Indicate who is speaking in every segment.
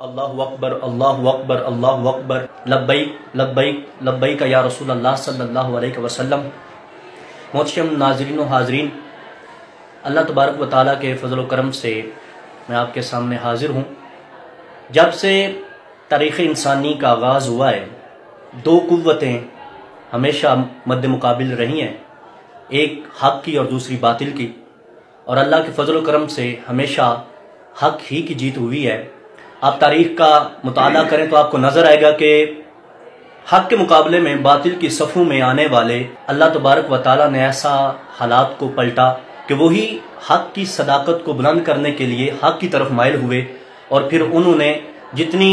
Speaker 1: اللہ اکبر اللہ اکبر اللہ اکبر لبیک لبیک لبیک یا رسول اللہ صلی اللہ علیہ وسلم۔ محترم ناظرین و حاضرین، اللہ تبارک و تعالیٰ کے فضل و کرم سے میں آپ کے سامنے حاضر ہوں۔ جب سے تاریخ انسانی کا آغاز ہوا ہے، دو قوتیں ہمیشہ مد مقابل رہی ہیں، ایک حق کی اور دوسری باطل کی، اور اللہ کے فضل و کرم سے ہمیشہ حق ہی کی جیت ہوئی ہے۔ آپ تاریخ کا مطالعہ کریں تو آپ کو نظر آئے گا کہ حق کے مقابلے میں باطل کی صفوں میں آنے والے اللہ تبارک و تعالیٰ نے ایسا حالات کو پلٹا کہ وہی حق کی صداقت کو بلند کرنے کے لیے حق کی طرف مائل ہوئے، اور پھر انہوں نے جتنی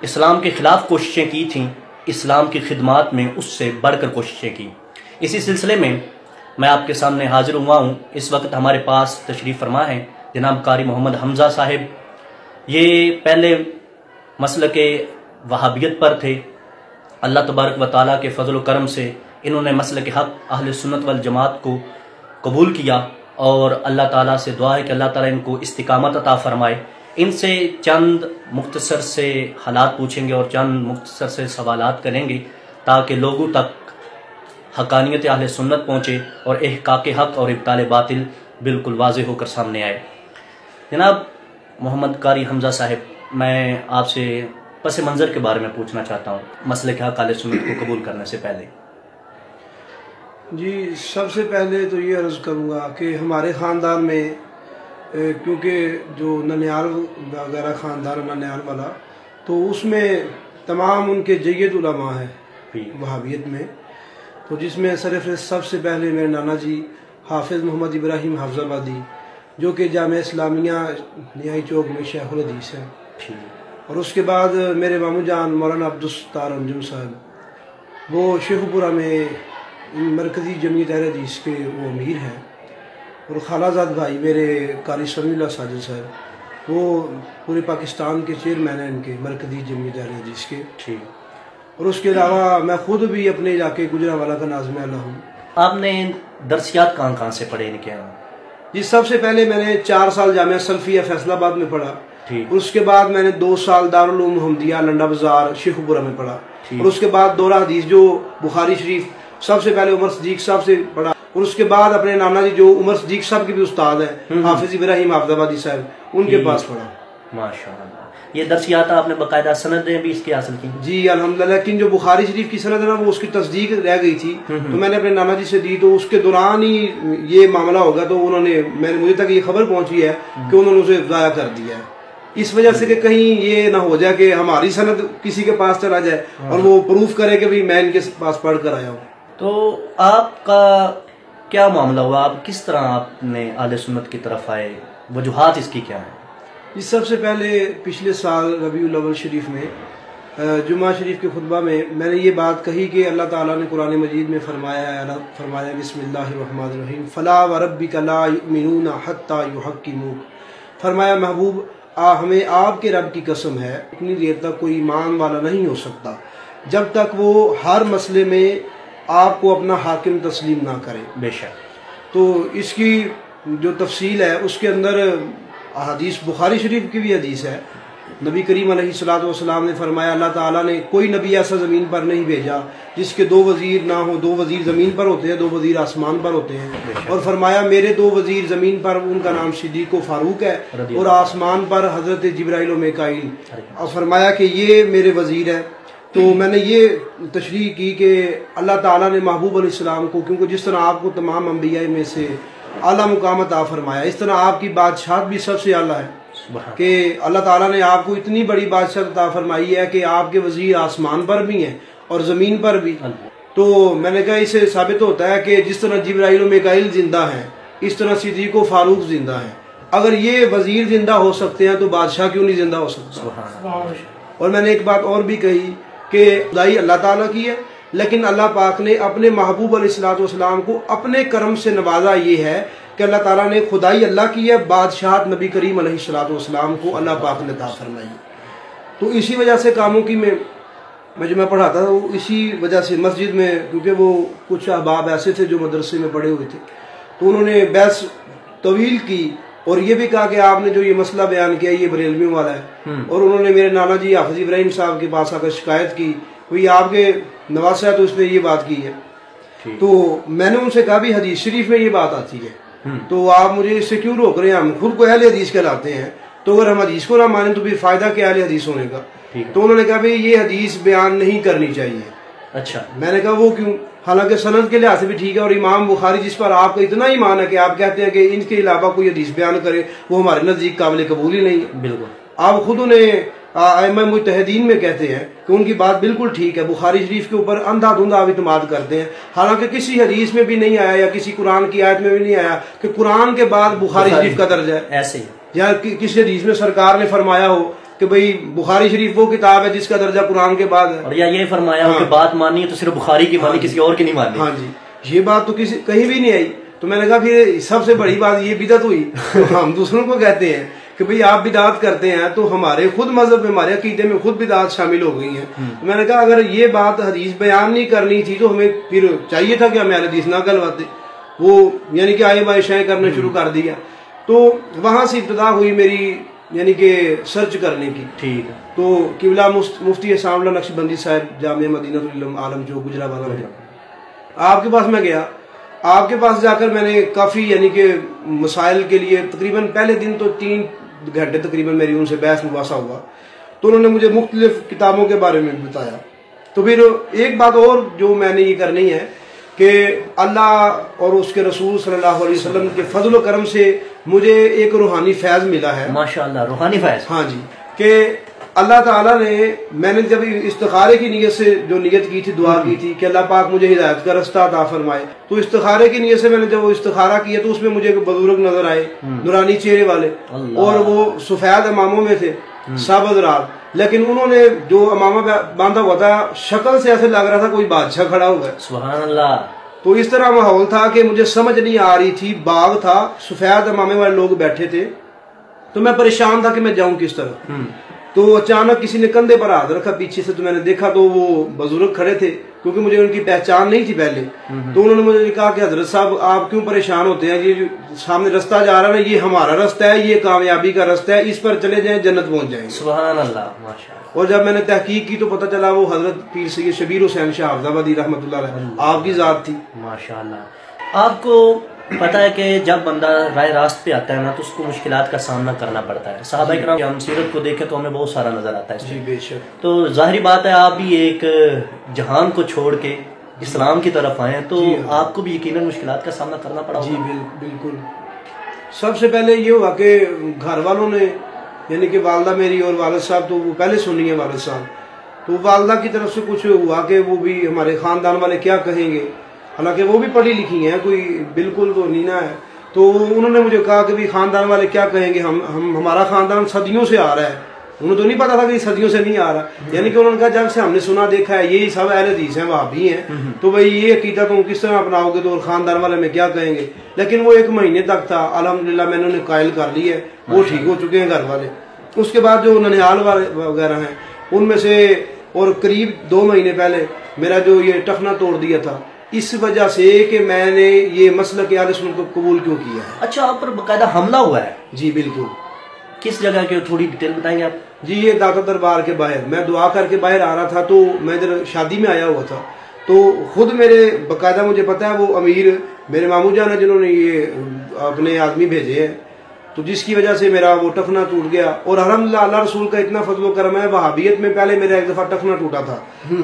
Speaker 1: اسلام کے خلاف کوششیں کی تھیں، اسلام کی خدمات میں اس سے بڑھ کر کوششیں کی۔ اسی سلسلے میں میں آپ کے سامنے حاضر ہوا ہوں۔ اس وقت ہمارے پاس تشریف فرما ہیں جناب قاری محمد حمزہ صاحب۔ یہ پہلے مسلک وہابیت پر تھے، اللہ تبارک و تعالیٰ کے فضل و کرم سے انہوں نے مسلک حق اہل سنت والجماعت کو قبول کیا، اور اللہ تعالیٰ سے دعا ہے کہ اللہ تعالیٰ ان کو استقامت عطا فرمائے۔ ان سے چند مختصر سے حالات پوچھیں گے اور چند مختصر سے سوالات کریں گے تاکہ لوگوں تک حقانیت اہل سنت پہنچے اور احقاق حق اور ابطال باطل بالکل واضح ہو کر سامنے آئے۔ جناب محمد قاری حمزہ صاحب، میں آپ سے پس منظر کے بارے میں پوچھنا چاہتا ہوں مسلک حق اہل سنت کو قبول کرنے سے پہلے۔
Speaker 2: جی، سب سے پہلے تو یہ عرض کروں گا کہ ہمارے خاندان میں کیونکہ جو ننیال وغیرہ خاندان ننیال والا، تو اس میں تمام ان کے جید علماء ہیں وہابیت میں، تو جس میں سرفہرست سب سے پہلے میرے نانا جی حافظ محمد ابراہیم حافظ آبادی، جو کہ جامعہ اسلامیہ نیائی چوک میں شیخ الحدیث ہیں، اور اس کے بعد میرے مامو جان مولانا عبدالستار انجم صاحب، وہ شیخو پورہ میں مرکزی جمعیت اہل حدیث کے وہ امیر ہیں، اور خالہ زاد بھائی میرے قاری سمیع اللہ ساجد صاحب، وہ پورے پاکستان کے چیئرمین ہیں ان کے مرکزی جمعیت اہل حدیث کے، اور اس کے علاوہ میں خود بھی اپنے علاقے گجرانوالہ کا ناظم اعلیٰ ہوں۔ آپ نے
Speaker 1: درسیات کہاں سے پڑھے ان کے یہاں؟
Speaker 2: جی، سب سے پہلے میں نے 4 سال جامعہ سلفیہ فیصل آباد میں پڑھا، اور اس کے بعد میں نے 2 سال دارالعلوم محمدیہ لنڈا بازار شیخو پورہ میں پڑھا، اور اس کے بعد دورہ حدیث جو بخاری شریف سب سے پہلے عمر صدیق صاحب سے پڑھا، اور اس کے بعد اپنے نانا جی جو عمر صدیق صاحب کے بھی استاد ہیں حافظ ابراہیم حافظ آبادی صاحب، ان کے پاس پڑھا۔
Speaker 1: ماشاءاللہ، یہ درسیات آپ نے باقاعدہ سندیں بھی اس کی حاصل کی؟
Speaker 2: جی الحمدللہ، لیکن جو بخاری شریف کی سند ہے نا، وہ اس کی تصدیق رہ گئی تھی، تو میں نے اپنے نانا جی سے دی، تو اس کے دوران ہی یہ معاملہ ہوگا، تو انہوں نے مجھے تک یہ خبر پہنچی ہے کہ انہوں نے اسے ضائع کر دیا ہے، اس وجہ سے کہ کہیں یہ نہ ہو جائے کہ ہماری سند کسی کے پاس چلا جائے اور وہ پروف کرے کہ میں ان کے پاس پڑھ کر آیا ہوں۔
Speaker 1: تو آپ کا کیا معاملہ ہوا؟ آپ کس طرح آپ نے اہل سنت کی طرف آئے؟ وجوہات اس کی کیا ہیں؟
Speaker 2: اس سب سے پہلے پچھلے سال ربیع الاول شریف میں جمعہ شریف کے خطبہ میں نے یہ بات کہی کہ اللہ تعالیٰ نے قرآن مجید میں فرمایا بسم اللہ الرحمن الرحیم فلا وربک لا یؤمنون حتی یحکموک، فرمایا محبوب ہمیں آپ کے رب کی قسم ہے، اتنی دیر تک کوئی ایمان والا نہیں ہو سکتا جب تک وہ ہر مسئلے میں آپ کو اپنا حاکم تسلیم نہ کرے۔
Speaker 1: بے شک۔
Speaker 2: تو اس کی جو تفصیل ہے اس کے اندر حدیث بخاری شریف کی بھی حدیث ہے، نبی کریم علیہ الصلوۃ والسلام نے فرمایا اللہ تعالیٰ نے کوئی نبی ایسا زمین پر نہیں بھیجا جس کے 2 وزیر نہ ہوں، 2 وزیر زمین پر ہوتے ہیں، 2 وزیر آسمان پر ہوتے ہیں، اور فرمایا میرے 2 وزیر زمین پر ان کا نام صدیق و فاروق ہے، اور آسمان پر حضرت جبرائیل و میکائیل، اور فرمایا کہ یہ میرے وزیر ہے۔ تو میں نے یہ تشریح کی کہ اللہ تعالیٰ نے محبوب علیہ السلام کو، کیونکہ جس طرح آپ کو تمام انبیاء میں سے اعلیٰ مقام عطا فرمایا، اس طرح آپ کی بادشاہت بھی سب سے اعلیٰ ہے، کہ اللہ تعالیٰ نے آپ کو اتنی بڑی بادشاہت عطا فرمائی ہے کہ آپ کے وزیر آسمان پر بھی ہیں اور زمین پر بھی۔ تو میں نے کہا اس سے ثابت ہوتا ہے کہ جس طرح جبرائیل و میکائیل زندہ ہیں، اس طرح صدیق و فاروق زندہ ہیں۔ اگر یہ وزیر زندہ ہو سکتے ہیں تو بادشاہ کیوں نہیں زندہ ہو سکتا؟ اور میں نے ایک بات اور بھی کہی کہ خدائی اللہ تعالیٰ کی ہے، لیکن اللہ پاک نے اپنے محبوب علیہ الصلوۃ والسلام کو اپنے کرم سے نوازا، یہ ہے کہ اللہ تعالیٰ نے خدائی اللہ کی ہے، بادشاہت نبی کریم علیہ الصلوۃ والسلام کو اللہ پاک نے عطا فرمائی۔ تو اسی وجہ سے کاموں کی میں جو میں پڑھاتا تھا، وہ اسی وجہ سے مسجد میں، کیونکہ وہ کچھ احباب ایسے تھے جو مدرسے میں پڑھے ہوئے تھے، تو انہوں نے بحث طویل کی اور یہ بھی کہا کہ آپ نے جو یہ مسئلہ بیان کیا یہ بریلویوں والا ہے، اور انہوں نے میرے نانا جی حافظ ابراہیم صاحب کے پاس آ کر شکایت کی، کوئی آپ کے نواسا ہے تو اس نے یہ بات کی ہے. تو میں نے ان سے کہا بھی حدیث شریف میں یہ بات آتی ہے، تو آپ مجھے اس سے کیوں روک رہے ہیں؟ ہم خود کو اہل حدیث کہلاتے ہیں، تو اگر ہم حدیث کو نہ مانیں تو پھر فائدہ کیا اہل حدیث ہونے کا؟ تو انہوں نے کہا بھی یہ حدیث بیان نہیں کرنی چاہیے.
Speaker 1: اچھا.
Speaker 2: میں نے کہا وہ کیوں؟ حالانکہ سند کے لحاظ سے بھی ٹھیک ہے، اور امام بخاری جس پر آپ کا اتنا ایمان ہے کہ آپ کہتے ہیں کہ ان کے علاوہ کوئی حدیث بیان کرے، وہ ہمارے نزدیک قابل قبول ہی نہیں ہے.
Speaker 1: بالکل.
Speaker 2: آپ خود انہیں ائمہ مجتہدین میں کہتے ہیں کہ ان کی بات بالکل ٹھیک ہے، بخاری شریف کے اوپر اندھا دھندھا آپ اعتماد کرتے ہیں، حالانکہ کسی حدیث میں بھی نہیں آیا یا کسی قرآن کی آیت میں بھی نہیں آیا کہ قرآن کے بعد بخاری شریف کا درجہ ہے.
Speaker 1: ایسے ہی
Speaker 2: یا کسی حدیث میں سرکار نے فرمایا ہو کہ بھئی بخاری شریف وہ کتاب ہے جس کا درجہ قرآن کے بعد ہے،
Speaker 1: اور یا یہ فرمایا ہو کہ بات ماننی ہے تو صرف بخاری کی مانی، کسی اور کی نہیں ماننی.
Speaker 2: ہاں جی، یہ بات تو کہیں بھی نہیں آئی. تو میں نے کہا پھر سب سے بڑی بات یہ بدعت ہوئی. ہم دوسروں کو کہتے ہیں کہ بھئی آپ بدعت کرتے ہیں، تو ہمارے خود مذہب میں، ہمارے عقیدے میں خود بدعت شامل ہو گئی ہیں. تو میں نے کہا اگر یہ بات حدیث بیان نہیں کرنی تھی تو ہمیں پھر چاہیے تھا کہ ہمیں حدیث نہ کہلواتے. وہ یعنی کہ آئے بائشائیں کرنا شروع کر دیا. تو وہاں سے ابتدا ہوئی میری یعنی کہ سرچ کرنے کی. ٹھیک ہے. تو قبلہ مفتی احسان اللہ نقشبندی صاحب جامعہ مدینہ العلم عالم جو گجرانوالہ میں، آپ کے پاس میں گیا. آپ کے پاس جا کر میں نے کافی یعنی کہ مسائل کے لیے تقریباً پہلے دن تو 3 گھنٹے تقریباً میری ان سے بحث مباحثہ ہوا. تو انہوں نے مجھے مختلف کتابوں کے بارے میں بتایا. تو پھر ایک بات اور جو میں نے یہ کرنی ہے کہ اللہ اور اس کے رسول صلی اللہ علیہ وسلم کے فضل و کرم سے مجھے ایک روحانی فیض ملا ہے.
Speaker 1: ماشاءاللہ، روحانی فیض.
Speaker 2: ہاں جی، کہ اللہ تعالیٰ نے، میں نے جب استخارے کی نیت سے جو نیت کی تھی، دعا کی تھی کہ اللہ پاک مجھے ہدایت کا رستہ عطا فرمائے، تو استخارے کی نیت سے میں نے جب وہ استخارہ کیا تو اس میں مجھے بزرگ نظر آئے، نورانی چہرے والے، اور وہ سفید اماموں میں تھے سب حضرات، لیکن انہوں نے جو امامہ باندھا ہوا تھا شکل سے ایسے لگ رہا تھا کوئی بادشاہ کھڑا ہوا ہے.
Speaker 1: سبحان اللہ.
Speaker 2: تو اس طرح ماحول تھا کہ مجھے سمجھ نہیں آ رہی تھی. باغ تھا، سفید امامے والے لوگ بیٹھے تھے، تو میں پریشان تھا کہ میں جاؤں کس طرح. تو اچانک کسی نے کندھے پر ہاتھ رکھا پیچھے سے، تو میں نے دیکھا تو وہ بزرگ کھڑے تھے، کیونکہ مجھے ان کی پہچان نہیں تھی پہلے. تو انہوں نے مجھے کہا کہ حضرت صاحب آپ کیوں پریشان ہوتے ہیں؟ یہ جو سامنے رستہ جا رہا ہے نا، یہ ہمارا رستہ ہے، یہ کامیابی کا رستہ ہے، اس پر چلے جائیں جنت پہنچ جائیں گے.
Speaker 1: سبحان اللہ، ماشاءاللہ.
Speaker 2: اور جب میں نے تحقیق کی تو پتہ چلا وہ حضرت پیر سید شبیر حسین شاہ حافظ آبادی رحمۃ اللہ علیہ آپ کی ذات تھی.
Speaker 1: ماشاءاللہ. آپ کو پتہ ہے کہ جب بندہ راہ راست پہ آتا ہے نا تو اس کو مشکلات کا سامنا کرنا پڑتا ہے. صحابہ کرام کی ہم سیرت کو دیکھیں تو ہمیں بہت سارا نظر آتا ہے.
Speaker 2: جی بے شک. تو
Speaker 1: ظاہری بات ہے آپ بھی ایک جہان کو چھوڑ کے اسلام کی طرف آئے ہیں، تو آپ کو بھی یقیناً مشکلات کا سامنا کرنا پڑا.
Speaker 2: جی بالکل. سب سے پہلے یہ ہوا کہ گھر والوں نے، یعنی کہ والدہ میری اور والد صاحب تو وہ پہلے سنی ہے والد صاحب، تو والدہ کی طرف سے کچھ ہوا کہ وہ بھی ہمارے خاندان والے کیا کہیں گے، حالانکہ وہ بھی پڑھی لکھی ہیں، کوئی بالکل تو نہیں نہ ہے. تو انہوں نے مجھے کہا کہ بھی خاندان والے کیا کہیں گے، ہمارا خاندان صدیوں سے آ رہا ہے. انہوں تو نہیں پتا تھا کہ صدیوں سے نہیں آ رہا، یعنی کہ انہوں نے کہا جب سے ہم نے سنا دیکھا ہے یہی سب اہل حدیث ہیں، وہابی ہیں، تو بھائی یہ عقیدہ تم کس طرح اپناؤ گے، تو خاندان والے میں کیا کہیں گے. لیکن وہ 1 مہینے تک تھا، الحمدللہ میں نے انہیں قائل کر لی ہے، وہ ٹھیک ہو چکے ہیں گھر والے. اس کے بعد جو ننیال والے وغیرہ ہیں ان میں سے، اور قریب 2 مہینے پہلے میرا جو یہ ٹخنا توڑ دیا تھا اس وجہ سے کہ میں نے یہ مسلک اہل سنت کو قبول کیوں کیا ہے.
Speaker 1: اچھا، آپ پر باقاعدہ حملہ ہوا ہے؟
Speaker 2: جی بالکل.
Speaker 1: کس جگہ کے تھوڑی ڈیٹیل بتائیں گے آپ؟
Speaker 2: جی یہ داتا دربار کے باہر، میں دعا کر کے باہر آ رہا تھا، تو میں ادھر شادی میں آیا ہوا تھا، تو خود میرے باقاعدہ مجھے پتا ہے وہ امیر میرے ماموں جان ہے جنہوں نے یہ اپنے آدمی بھیجے ہیں، تو جس کی وجہ سے میرا وہ ٹخنا ٹوٹ گیا. اور الحمدللہ اللہ رسول کا اتنا فضل و کرم ہے، وہابیت میں پہلے میرا 1 دفعہ ٹخنا ٹوٹا تھا،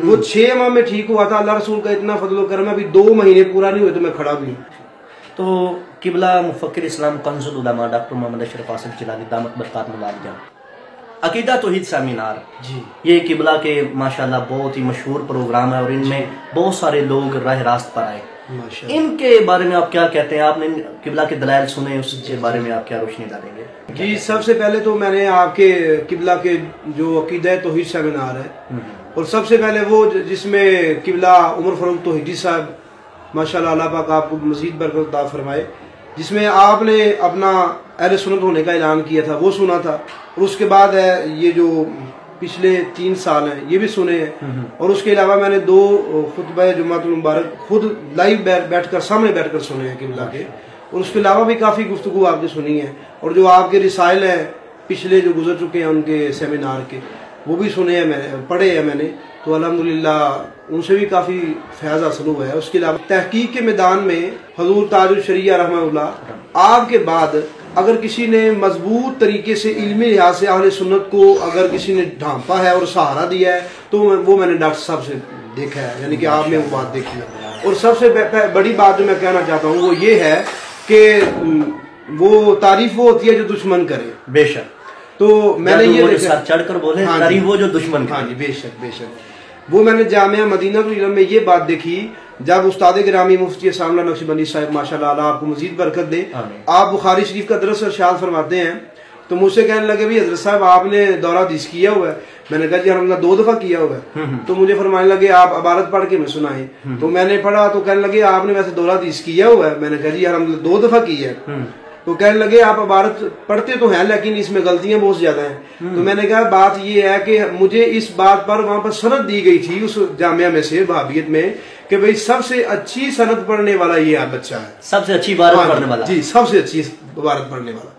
Speaker 2: وہ 6 ماہ میں ٹھیک ہوا تھا. اللہ رسول کا اتنا فضل و کرم ہے، ابھی 2 مہینے پورا نہیں ہوئے تو میں کھڑا بھی ہوں.
Speaker 1: تو قبلہ مفکر اسلام کنز العلماء ڈاکٹر محمد اشرف حاصل جیلانی دامت برکات العالیہ، عقیدہ توحید سیمینار،
Speaker 2: جی
Speaker 1: یہ قبلہ کے ماشاءاللہ بہت ہی مشہور پروگرام ہے، اور ان میں بہت سارے لوگ راہ راست پر آئے. ان کے بارے میں آپ کیا کہتے ہیں؟ آپ نے قبلہ کے دلائل سنے، اس کے بارے میں آپ کیا روشنی ڈالیں گے؟
Speaker 2: جی سب سے پہلے تو میں نے آپ کے قبلہ کے جو عقیدہ توحید سیمینار ہے، اور سب سے پہلے وہ جس میں قبلہ عمر فاروق توحیدی صاحب ماشاءاللہ اللہ پاک آپ کو مزید برکت عطا فرمائے، جس میں آپ نے اپنا اہل سنت ہونے کا اعلان کیا تھا، وہ سنا تھا. اور اس کے بعد ہے یہ جو پچھلے 3 سال ہیں یہ بھی سنے ہیں. اور اس کے علاوہ میں نے 2 خطبہ جمعۃ المبارک خود لائیو بیٹھ کر سامنے بیٹھ کر سنے ہیں قبلہ کے. اور اس کے علاوہ بھی کافی گفتگو آپ نے سنی ہے، اور جو آپ کے رسائل ہیں پچھلے جو گزر چکے ہیں ان کے سیمینار کے، وہ بھی سنے ہیں، میں نے پڑھے ہیں میں نے، تو الحمدللہ ان سے بھی کافی فیض حاصل ہوا ہے۔ اس کے علاوہ تحقیق کے میدان میں حضور تاج الشریعہ رحمہ اللہ آپ کے بعد اگر کسی نے مضبوط طریقے سے علمی لحاظ سے اہل سنت کو اگر کسی نے ڈھانپا ہے اور سہارا دیا ہے تو وہ میں نے ڈاکٹر صاحب سے دیکھا ہے، یعنی کہ آپ نے وہ بات دیکھی ہے۔ اور سب سے بڑی بات جو میں کہنا چاہتا ہوں وہ یہ ہے کہ وہ تعریف وہ ہوتی ہے جو دشمن کرے۔
Speaker 1: بے شک،
Speaker 2: تو میں نے یہ
Speaker 1: ساتھ چڑھ کر بولے تعریف وہ جو دشمن کرے۔
Speaker 2: ہاں جی، بے شک بے شک۔ وہ میں نے جامعہ مدینہ العلم میں یہ بات دیکھی جب استاد گرامی مفتی سامنا نقشبندی صاحب ماشاءاللہ اللہ آپ کو مزید برکت دے، آپ بخاری شریف کا درس ارشاد فرماتے ہیں، تو مجھ سے کہنے لگے بھی حضرت صاحب آپ نے دورہ حدیث کیا ہوا ہے؟ میں نے کہا جی الحمدللہ 2 دفعہ کیا ہوا ہے۔ تو مجھے فرمانے لگے آپ عبارت پڑھ کے میں سنائیں، تو میں نے پڑھا تو کہنے لگے آپ نے ویسے دورہ حدیث کیا ہوا ہے؟ میں نے کہا جی الحمدللہ 2 دفعہ کی ہے۔ تو کہنے لگے آپ عبارت پڑھتے تو ہیں لیکن اس میں غلطیاں بہت زیادہ ہیں۔ تو میں نے کہا بات یہ ہے کہ مجھے اس بات پر وہاں پر سند دی گئی تھی اس جامعہ میں سے وہابیت میں کہ بھئی سب سے اچھی سند پڑھنے والا یہ بچہ ہے،
Speaker 1: سب سے اچھی عبارت پڑھنے والا،
Speaker 2: جی سب سے اچھی عبارت پڑھنے والا۔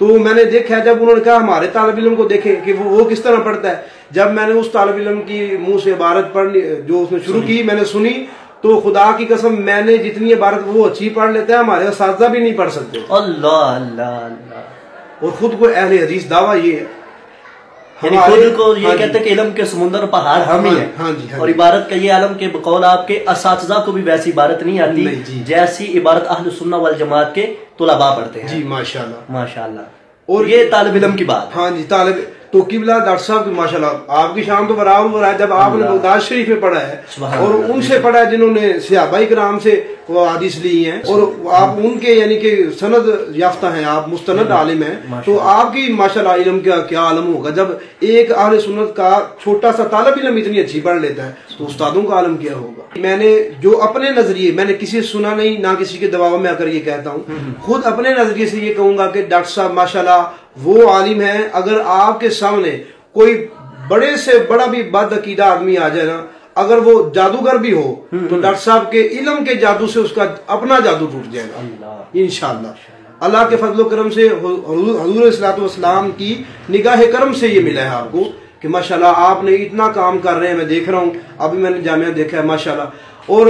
Speaker 2: تو میں نے دیکھا جب انہوں نے کہا ہمارے طالب علم کو دیکھیں کہ وہ کس طرح پڑھتا ہے، جب میں نے اس طالب علم کی منہ سے عبارت پڑھنی جو اس نے شروع کی میں نے سنی، تو خدا کی قسم میں نے جتنی عبارت وہ اچھی پڑھ لیتا ہے ہمارے اساتذہ بھی نہیں پڑھ سکتے۔
Speaker 1: اللہ اللہ اللہ۔
Speaker 2: اور خود کو اہل حدیث دعویٰ یہ ہے،
Speaker 1: یعنی خود کو یہ کہتے ہیں کہ علم کے سمندر پہاڑ ہم ہی ہیں، اور عبارت کا یہ عالم کے بقول آپ کے اساتذہ کو بھی ویسی عبارت نہیں آتی جیسی عبارت اہل سنہ والجماعت کے طلباء پڑھتے ہیں۔
Speaker 2: جی ماشاءاللہ
Speaker 1: ماشاءاللہ۔ اور یہ طالب علم کی بات،
Speaker 2: ہاں جی طالب تو قبلہ ڈاکٹر صاحب ماشاءاللہ آپ کی شان تو برابر ہے جب آپ نے بغداد شریف میں پڑھا ہے اور ان سے پڑھا ہے جنہوں نے صحابہ کرام سے وہ حدیث لی ہیں اور آپ ان کے یعنی کہ سند یافتہ ہیں، آپ مستند عالم ہیں، تو آپ کی ماشاءاللہ علم کا کیا عالم ہوگا جب ایک اہل سنت کا چھوٹا سا طالب علم اتنی اچھی پڑھ لیتا ہے تو استادوں کا عالم کیا ہوگا۔ میں نے جو اپنے نظریے میں نے کسی سے سنا نہیں نہ کسی کے دباؤ میں آ کر یہ کہتا ہوں، خود اپنے نظریے سے یہ کہوں گا کہ ڈاکٹر صاحب ماشاءاللہ وہ عالم ہیں، اگر آپ کے سامنے کوئی بڑے سے بڑا بھی بد عقیدہ آدمی آ جائے نا، اگر وہ جادوگر بھی ہو تو ڈاکٹر صاحب کے علم کے جادو سے اس کا اپنا جادو ٹوٹ جائے گا انشاءاللہ۔ اللہ کے فضل و کرم سے حضور صلی اللہ علیہ وسلم کی نگاہ کرم سے یہ ملا ہے آپ کو کہ ماشاءاللہ آپ نے اتنا کام کر رہے ہیں، میں دیکھ رہا ہوں ابھی میں نے جامعہ دیکھا ہے ماشاءاللہ، اور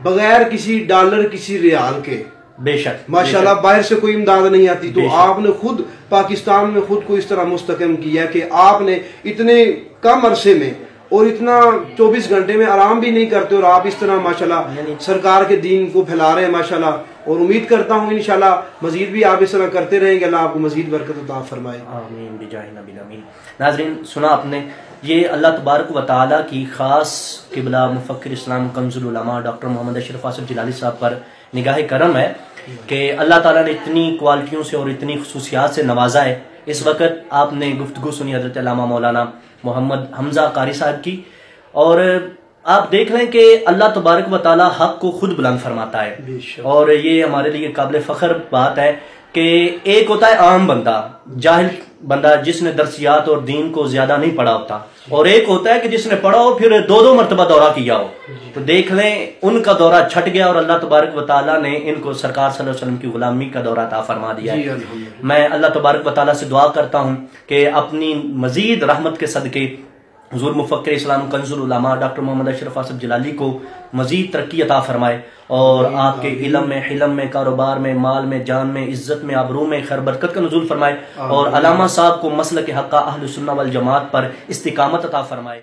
Speaker 2: بغیر کسی ڈالر کسی ریال کے
Speaker 1: بے شک
Speaker 2: ماشاءاللہ باہر سے کوئی امداد نہیں آتی، تو آپ نے خود پاکستان میں خود کو اس طرح مستحکم کیا کہ آپ نے اتنے کم عرصے میں اور اتنا 24 گھنٹے میں آرام بھی نہیں کرتے اور آپ اس طرح ماشاءاللہ سرکار کے دین کو پھیلا رہے ہیں ماشاءاللہ، اور امید کرتا ہوں انشاءاللہ مزید بھی آپ اس طرح کرتے رہیں گے، اللہ آپ کو مزید برکت عطا فرمائے،
Speaker 1: آمین بجاہ نبی الامین۔ ناظرین سنا آپ نے، یہ اللہ تبارک و تعالیٰ کی خاص قبلہ مفکر اسلام کنز العلماء ڈاکٹر محمد اشرف آصف جلالی صاحب پر نگاہ کرم ہے کہ اللہ تعالیٰ نے اتنی کوالٹیوں سے اور اتنی خصوصیات سے نوازا ہے۔ اس وقت آپ نے گفتگو سنی حضرت علامہ مولانا محمد حمزہ قاری صاحب کی، اور آپ دیکھ لیں کہ اللہ تبارک و تعالیٰ حق کو خود بلند فرماتا ہے، اور یہ ہمارے لیے قابل فخر بات ہے کہ ایک ہوتا ہے عام بندہ، جاہل بندہ جس نے درسیات اور دین کو زیادہ نہیں پڑھا ہوتا، اور ایک ہوتا ہے کہ جس نے پڑھا ہو پھر 2 مرتبہ دورہ کیا ہو، تو دیکھ لیں ان کا دورہ چھٹ گیا اور اللہ تبارک و تعالیٰ نے ان کو سرکار صلی اللہ علیہ وسلم کی غلامی کا دورہ عطا فرما دیا ہے۔ میں اللہ تبارک و تعالیٰ سے دعا کرتا ہوں کہ اپنی مزید رحمت کے صدقے حضور مفکر اسلام کنز العلماء ڈاکٹر محمد اشرف آصف جلالی کو مزید ترقی عطا فرمائے، اور آپ کے علم میں، حلم میں، کاروبار میں، مال میں، جان میں، عزت میں، آبرو میں خیر برکت کا نزول فرمائے، اور علامہ صاحب کو مسلک حقہ اہل سنہ والجماعت پر استقامت عطا فرمائے۔